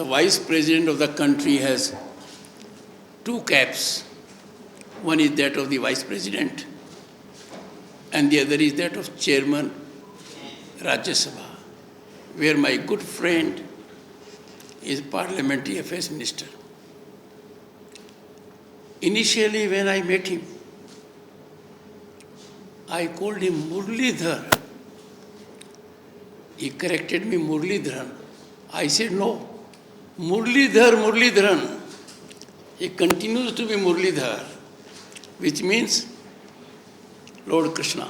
the Vice President of the country has two caps. One is that of the Vice President, and the other is that of Chairman Rajya Sabha, where my good friend is Parliamentary Affairs Minister. Initially, when I met him, I called him Muraleedharan. He corrected me, Muraleedharan. I said, no, Muraleedharan. He continues to be Muraleedhar, which means Lord Krishna.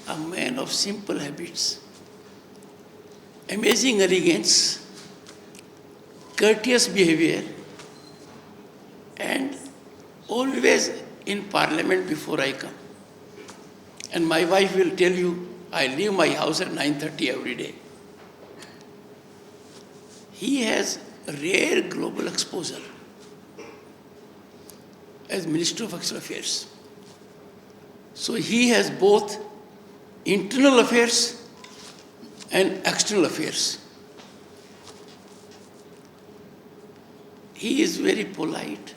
A man of simple habits, amazing elegance, courteous behavior, and always in Parliament before I come. And my wife will tell you, I leave my house at 9:30 every day. He has rare global exposure as Minister of External Affairs. So he has both internal affairs and external affairs. He is very polite,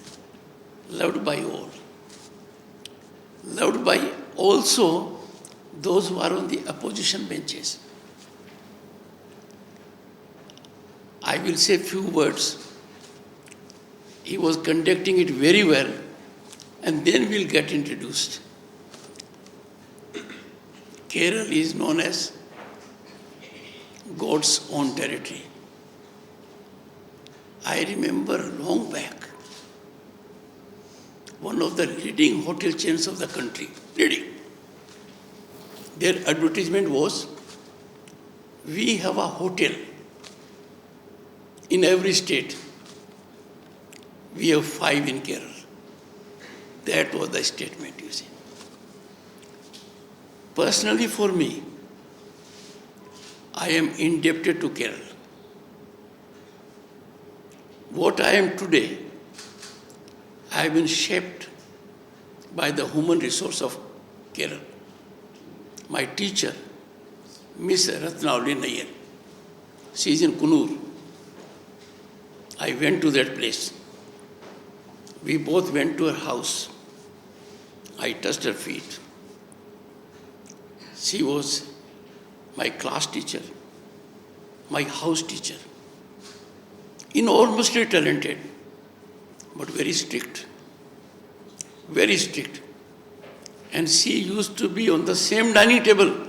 loved by all. Loved by also those who are on the opposition benches. I will say a few words. He was conducting it very well, and then we'll get introduced. Kerala is known as God's own territory. I remember long back, one of the leading hotel chains of the country, their advertisement was, we have a hotel in every state. We have 5 in Kerala. That was the statement, you see. Personally, for me, I am indebted to Kerala. What I am today, I have been shaped by the human resource of Kerala. My teacher, Miss Ratnavali Nair, she is in Kunur. I went to that place. We both went to her house. I touched her feet. She was my class teacher, my house teacher, enormously talented, but very strict. Very strict. And she used to be on the same dining table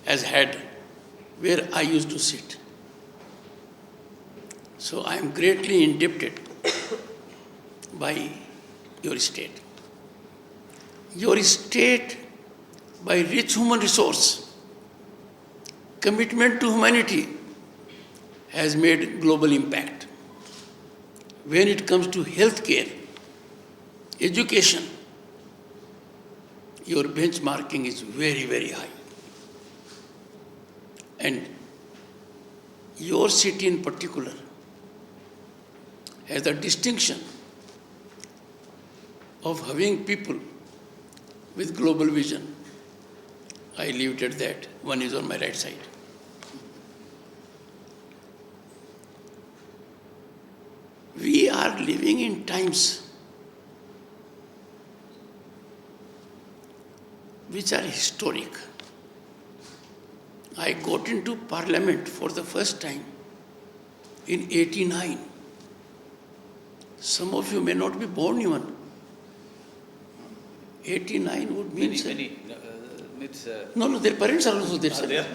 as head, where I used to sit. So I am greatly indebted by your state. Your state, by rich human resource, commitment to humanity, has made global impact. When it comes to healthcare, education, your benchmarking is very, very high. And your city in particular has the distinction of having people with global vision. I leave it at that. One is on my right side. We are living in times which are historic. I got into Parliament for the first time in '89. Some of you may not be born even. 89 would mean... No, their parents are also there.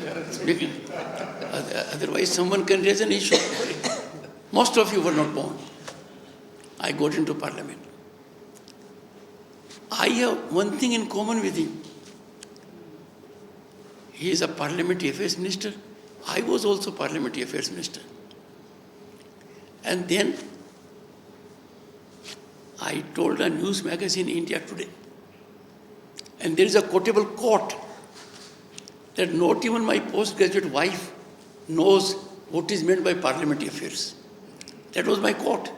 Otherwise, someone can raise an issue. Most of you were not born. I got into Parliament. I have one thing in common with him. He is a Parliamentary Affairs Minister. I was also Parliamentary Affairs Minister. And then I told a news magazine, India Today, and there is a quotable quote that not even my postgraduate wife knows what is meant by parliamentary affairs. That was my quote.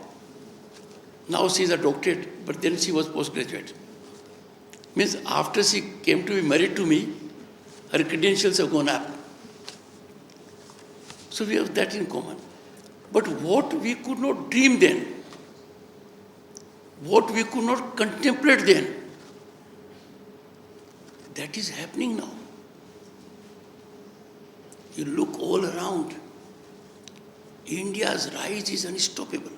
Now she is a doctorate, but then she was postgraduate. Means after she came to be married to me, her credentials have gone up. So we have that in common. But what we could not dream then, what we could not contemplate then, that is happening now. You look all around, India's rise is unstoppable.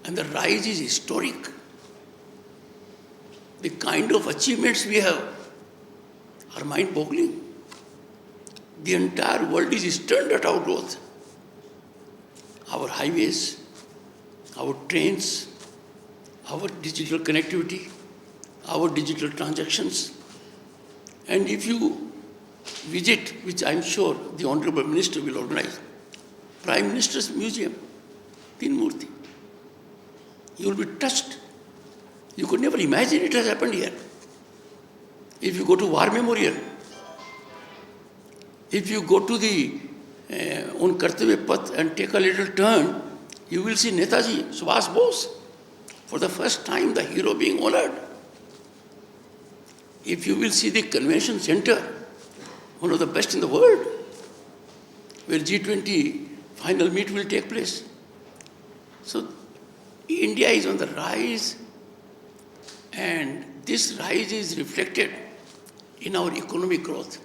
And the rise is historic. The kind of achievements we have are mind-boggling. The entire world is stunned at our growth. Our highways, our trains, our digital connectivity, our digital transactions. And if you visit, which I'm sure the Honorable Minister will organize, Prime Minister's Museum, Tin Murti, you will be touched. You could never imagine it has happened here. If you go to War Memorial, if you go to the on Kartavya Path and take a little turn, you will see Netaji Subhash Bose. For the first time, the hero being honored. If you will see the convention center, one of the best in the world, where G20 final meet will take place. So India is on the rise, and this rise is reflected in our economic growth.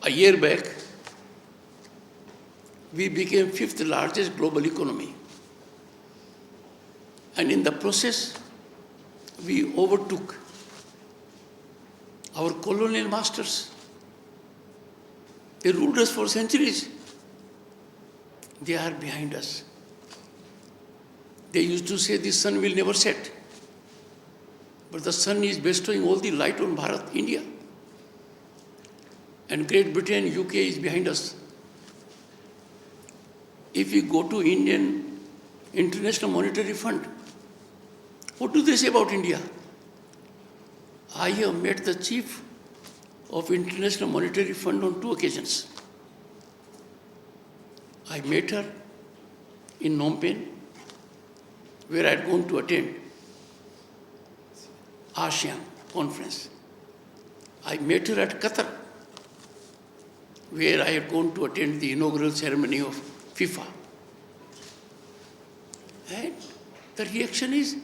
A year back, we became 5th largest global economy. And in the process, we overtook our colonial masters. They ruled us for centuries. They are behind us. They used to say the sun will never set. But the sun is bestowing all the light on Bharat, India. And Great Britain, UK is behind us. If we go to Indian International Monetary Fund, what do they say about India? I have met the chief of International Monetary Fund on 2 occasions. I met her in Phnom Penh, where I had gone to attend ASEAN conference. I met her at Qatar, where I had gone to attend the inaugural ceremony of FIFA. And the reaction is,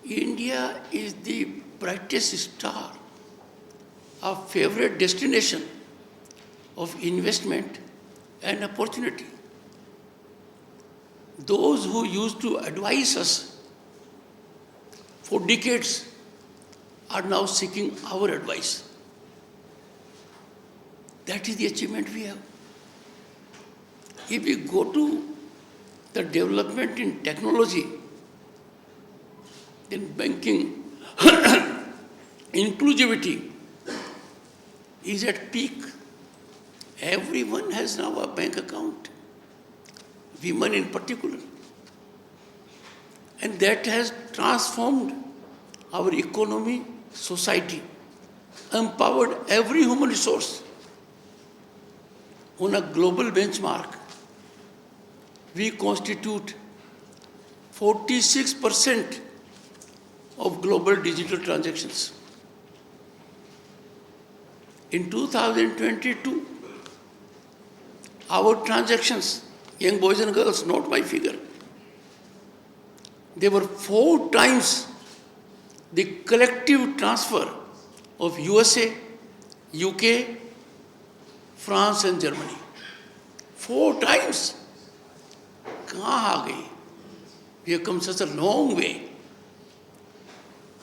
India is the brightest star, a favorite destination of investment and opportunity. Those who used to advise us for decades are now seeking our advice. That is the achievement we have. If we go to the development in technology, then banking inclusivity is at peak. Everyone has now a bank account, women in particular. And that has transformed our economy, society, empowered every human resource. On a global benchmark, we constitute 46% of global digital transactions. In 2022, our transactions, young boys and girls, not my figure, they were 4 times the collective transfer of USA, UK, France and Germany. 4 times. Kahan aa gayi? We have come such a long way.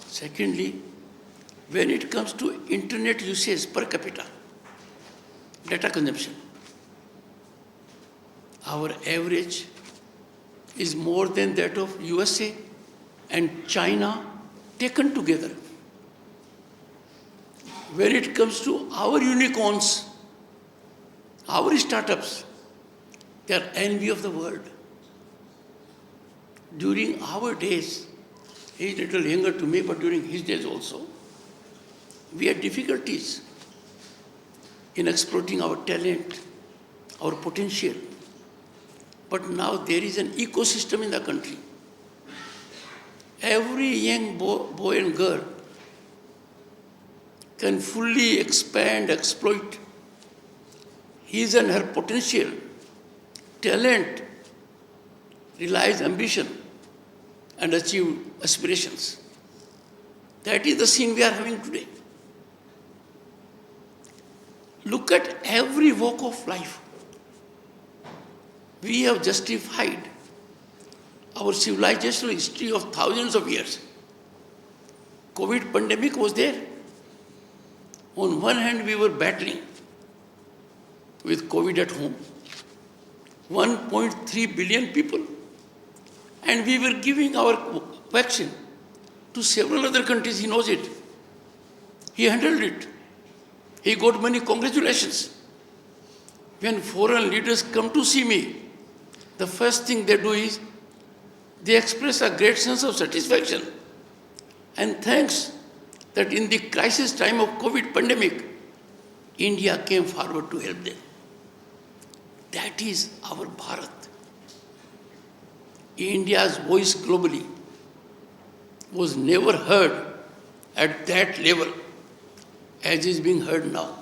Secondly, when it comes to internet usage per capita, data consumption, our average is more than that of USA and China taken together. When it comes to our unicorns, our startups, they are envy of the world. During our days, he is a little younger to me, but during his days also, we had difficulties in exploiting our talent, our potential. But now there is an ecosystem in the country. Every young boy and girl can fully expand, exploit his and her potential, talent, realize ambition and achieve aspirations. That is the scene we are having today. Look at every walk of life. We have justified our civilizational history of thousands of years. COVID pandemic was there. On one hand, we were battling with COVID at home, 1.3 billion people, and we were giving our vaccine to several other countries. He knows it. He handled it. He got many congratulations. When foreign leaders come to see me, the first thing they do is they express a great sense of satisfaction and thanks that in the crisis time of COVID pandemic, India came forward to help them. That is our Bharat. India's voice globally was never heard at that level as is being heard now.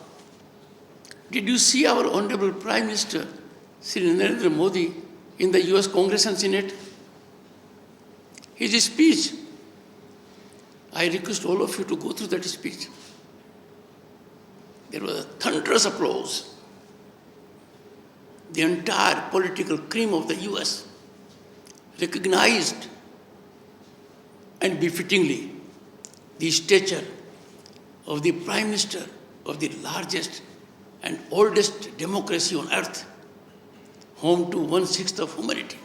Did you see our Honorable Prime Minister, Shri Narendra Modi, in the US Congress and Senate? His speech, I request all of you to go through that speech. There was a thunderous applause. The entire political cream of the US recognized and befittingly the stature of the Prime Minister of the largest and oldest democracy on earth, home to 1/6 of humanity.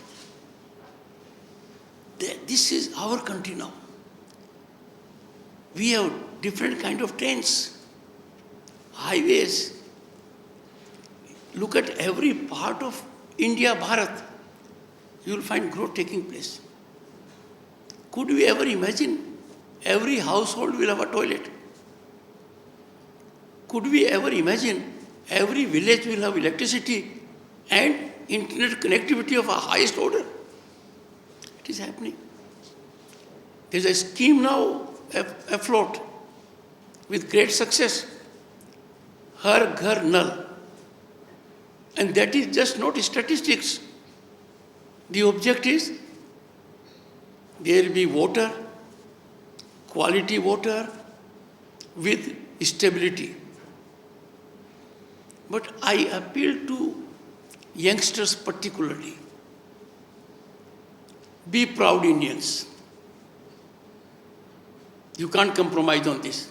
This is our country now. We have different kind of trains, highways. Look at every part of India, Bharat, you will find growth taking place. Could we ever imagine every household will have a toilet? Could we ever imagine every village will have electricity and internet connectivity of a highest order? It is happening. There is a scheme now afloat with great success, Har Ghar Nal. And that is just not statistics. The object is there will be water, quality water with stability. But I appeal to youngsters particularly. Be proud Indians. You can't compromise on this.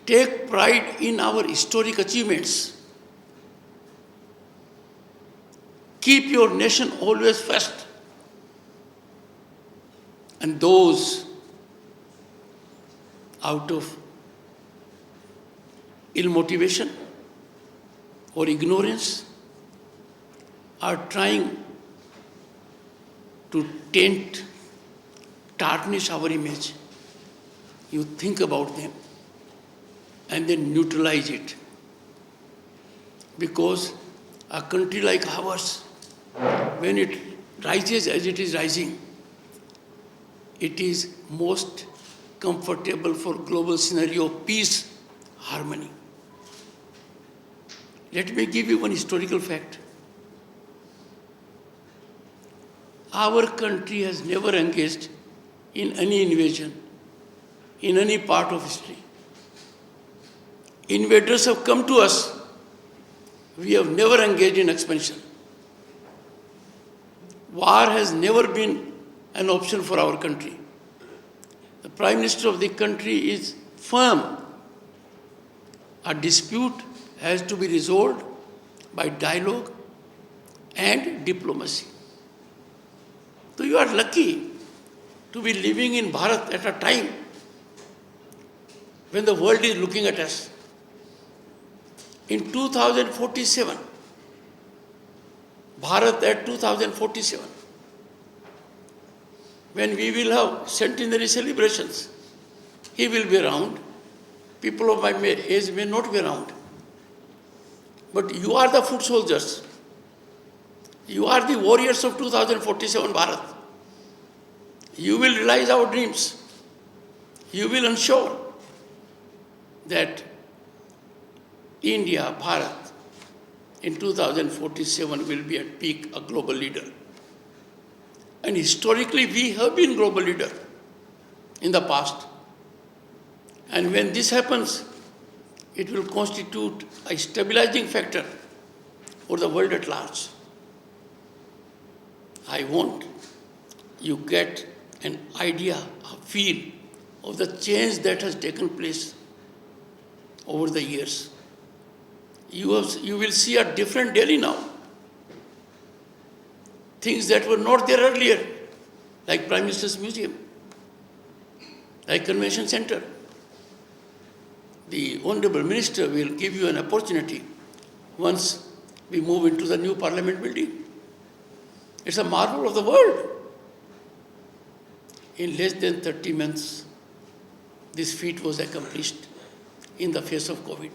Take pride in our historic achievements. Keep your nation always first. And those out of ill motivation or ignorance are trying to taint, tarnish our image. You think about them and then neutralize it. Because a country like ours, when it rises as it is rising, it is most comfortable for global scenario of peace, harmony. Let me give you one historical fact. Our country has never engaged in any invasion in any part of history. Invaders have come to us. We have never engaged in expansion. War has never been an option for our country. The Prime Minister of the country is firm. A dispute has to be resolved by dialogue and diplomacy. So you are lucky to be living in Bharat at a time when the world is looking at us. In 2047, Bharat at 2047, when we will have centenary celebrations, he will be around. People of my age may not be around. But you are the foot soldiers. You are the warriors of 2047 Bharat. You will realize our dreams. You will ensure that India, Bharat, in 2047 will be at peak a global leader. And historically, we have been global leader in the past. And when this happens, it will constitute a stabilizing factor for the world at large. I want you get an idea, a feel of the change that has taken place over the years. You will see a different Delhi now. Things that were not there earlier, like Prime Minister's Museum, like Convention Center. The Honorable Minister will give you an opportunity once we move into the new Parliament building. It's a marvel of the world. In less than 30 months, this feat was accomplished in the face of COVID.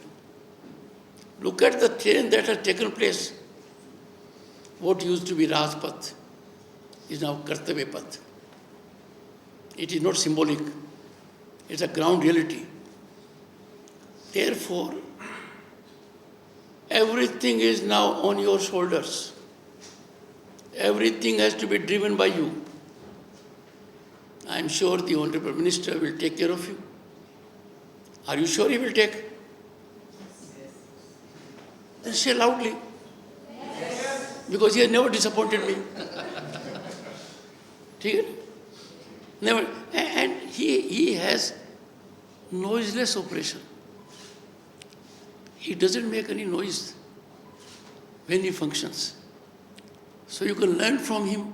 Look at the change that has taken place. What used to be Rajpath is now Kartavya Path. It is not symbolic. It's a ground reality. Therefore, everything is now on your shoulders. Everything has to be driven by you. I am sure the Honorable Minister will take care of you. Are you sure he will take? Yes. Then say loudly. Yes. Because he has never disappointed me. Never. And he has noiseless operation. He doesn't make any noise when he functions. So you can learn from him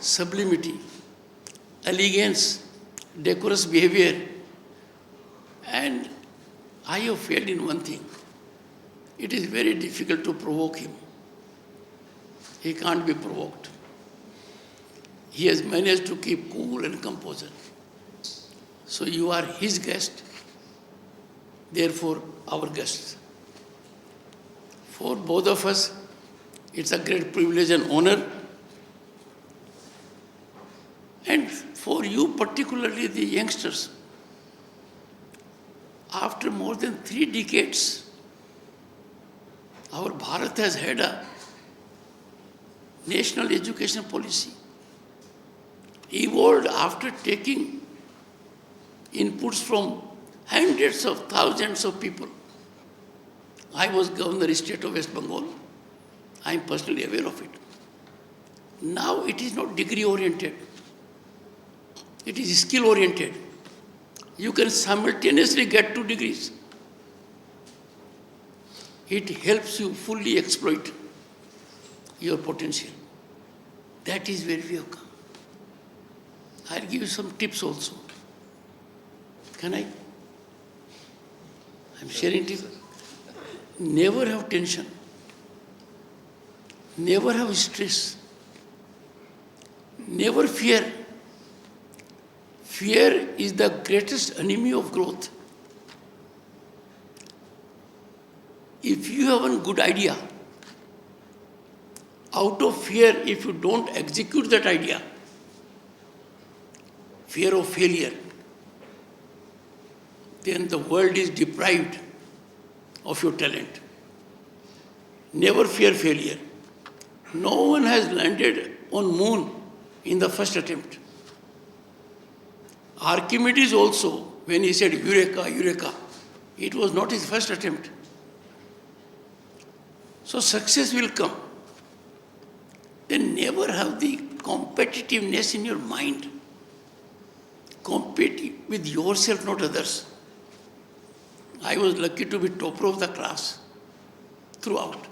sublimity, elegance, decorous behavior. And I have failed in one thing. It is very difficult to provoke him. He can't be provoked. He has managed to keep cool and composure. So you are his guest, therefore our guests. For both of us, it's a great privilege and honor. And for you, particularly the youngsters, after more than 3 decades, our Bharat has had a national education policy, evolved after taking inputs from hundreds of thousands of people. I was Governor State of West Bengal. I am personally aware of it. Now it is not degree oriented. It is skill oriented. You can simultaneously get 2 degrees. It helps you fully exploit your potential. That is where we have come. I'll give you some tips also. Can I? I'm sharing tips. Never have tension. Never have stress. Never fear. Fear is the greatest enemy of growth. If you have a good idea, out of fear, if you don't execute that idea, fear of failure, then the world is deprived of your talent. Never fear failure. No one has landed on moon in the first attempt. Archimedes also, when he said Eureka, Eureka, it was not his first attempt. So success will come. Then never have the competitiveness in your mind. Compete with yourself, not others. I was lucky to be topper of the class throughout.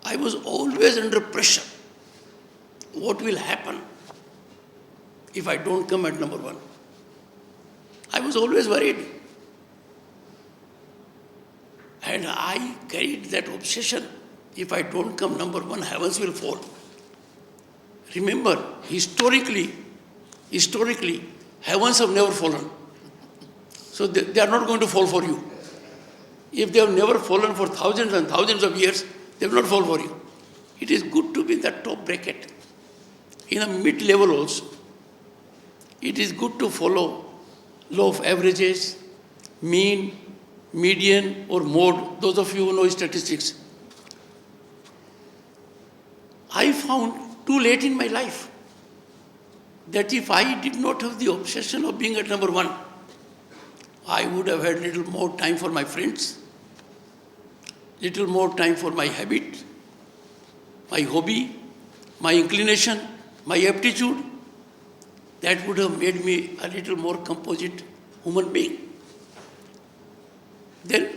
I was always under pressure. What will happen if I don't come at number 1? I was always worried. And I carried that obsession. If I don't come number 1, heavens will fall. Remember, historically, heavens have never fallen. So they are not going to fall for you. If they have never fallen for thousands and thousands of years, they will not fall for you. It is good to be in the top bracket, in a mid-level also. It is good to follow law of averages, mean, median or mode, those of you who know statistics. found too late in my life that if I did not have the obsession of being at number one, I would have had little more time for my friends, little more time for my habit, my hobby, my inclination, my aptitude. That would have made me a little more composite human being. Then,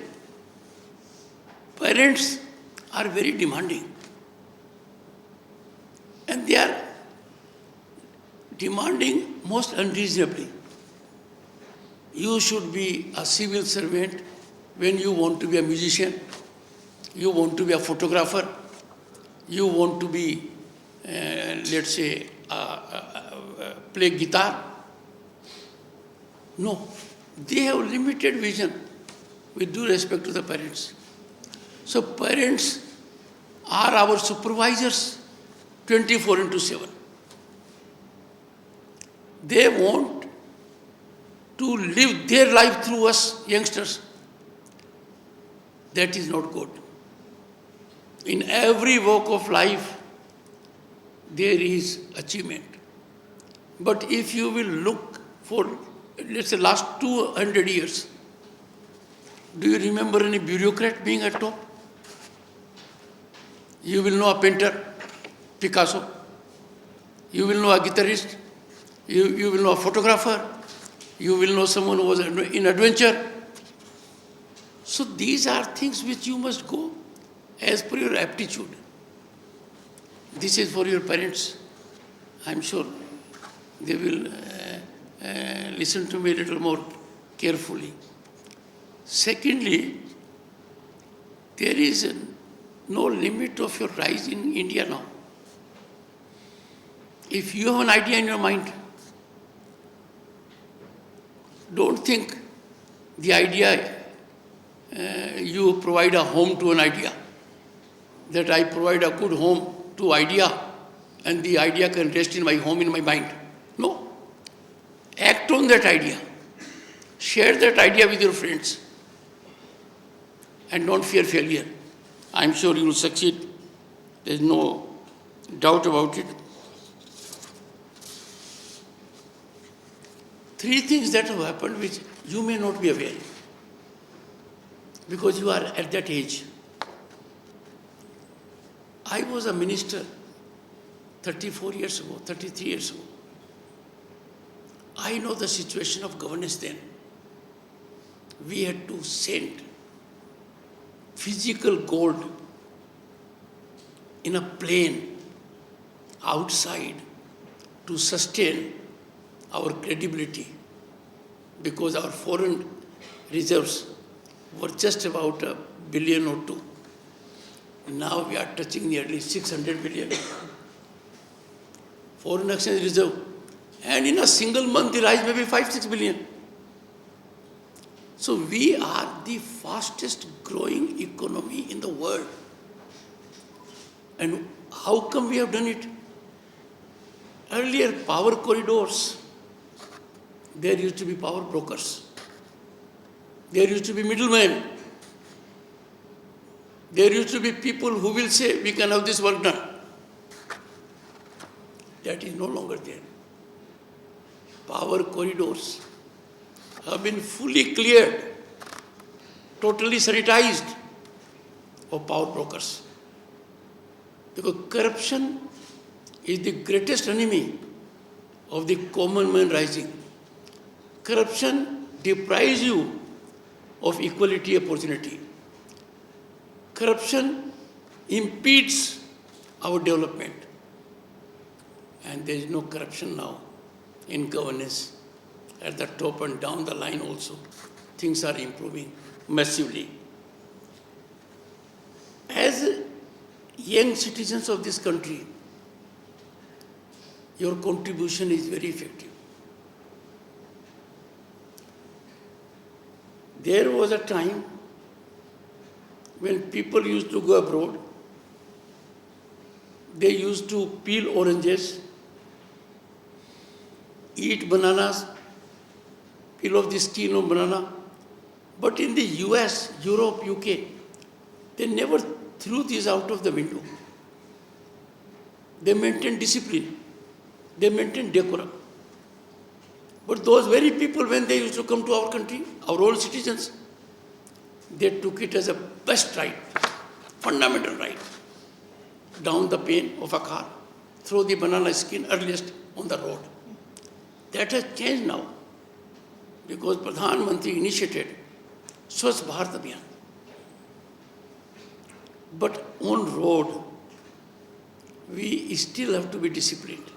parents are very demanding. And they are demanding most unreasonably. You should be a civil servant when you want to be a musician, you want to be a photographer, you want to be, let's say, play guitar. No, they have limited vision with due respect to the parents. So parents are our supervisors 24/7. They want to live their life through us youngsters. That is not good. In every walk of life, there is achievement. But if you will look for, let's say, last 200 years, do you remember any bureaucrat being at top? You will know a painter, Picasso. You will know a guitarist. You will know a photographer. You will know someone who was in adventure. So these are things which you must go as per your aptitude. This is for your parents. I'm sure they will listen to me a little more carefully. Secondly, there is no limit of your rise in India now. If you have an idea in your mind, don't think the idea, you provide a home to an idea, that I provide a good home to idea and the idea can rest in my home, in my mind. No. Act on that idea. Share that idea with your friends. And don't fear failure. I'm sure you will succeed. There's no doubt about it. 3 things that have happened which you may not be aware, because you are at that age. I was a minister 34 years ago, 33 years ago. I know the situation of governance then. We had to send physical gold in a plane outside to sustain our credibility, because our foreign reserves were just about $1 billion or 2. Now we are touching nearly 600 billion. Foreign exchange reserve. And in a single month, the rise may be 5-6 billion. So we are the fastest growing economy in the world. And how come we have done it? Earlier, power corridors, there used to be power brokers. There used to be middlemen. There used to be people who will say, we can have this work done. That is no longer there. Power corridors have been fully cleared, totally sanitized of power brokers. Because corruption is the greatest enemy of the common man rising. Corruption deprives you of equality opportunity. Corruption impedes our development. And there is no corruption now in governance. At the top and down the line also, things are improving massively. As young citizens of this country, your contribution is very effective. There was a time when people used to go abroad. They used to peel oranges, eat bananas, peel off the skin of banana. But in the US, Europe, UK, they never threw these out of the window. they maintain discipline, they maintain decorum. But those very people, when they used to come to our country, our old citizens, they took it as a best right, fundamental right. Down the pane of a car, throw the banana skin earliest on the road. That has changed now, because Pradhan Mantri initiated Swachh Bharat Abhiyan. But on road, we still have to be disciplined.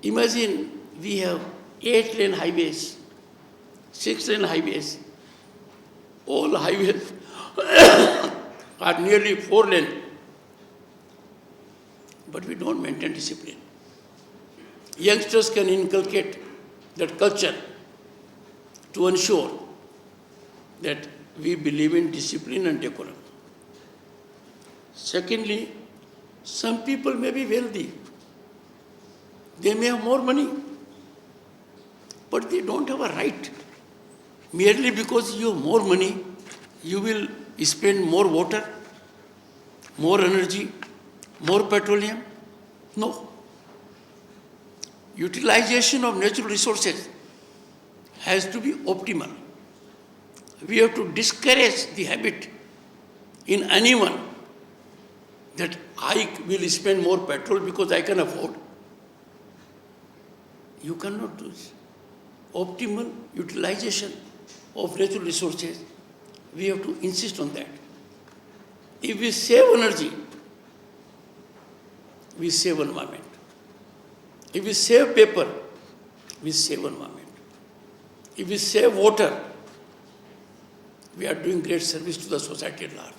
Imagine we have 8-lane highways, 6-lane highways. All highways are nearly 4-lane, but we don't maintain discipline. Youngsters can inculcate that culture to ensure that we believe in discipline and decorum. Secondly, some people may be wealthy. They may have more money, but they don't have a right. Merely because you have more money, you will spend more water, more energy, more petroleum. No. Utilization of natural resources has to be optimal. We have to discourage the habit in anyone that I will spend more petrol because I can afford. You cannot do this. Optimal utilization of natural resources, we have to insist on that. If we save energy, we save environment. If we save paper, we save environment. If we save water, we are doing great service to the society at large.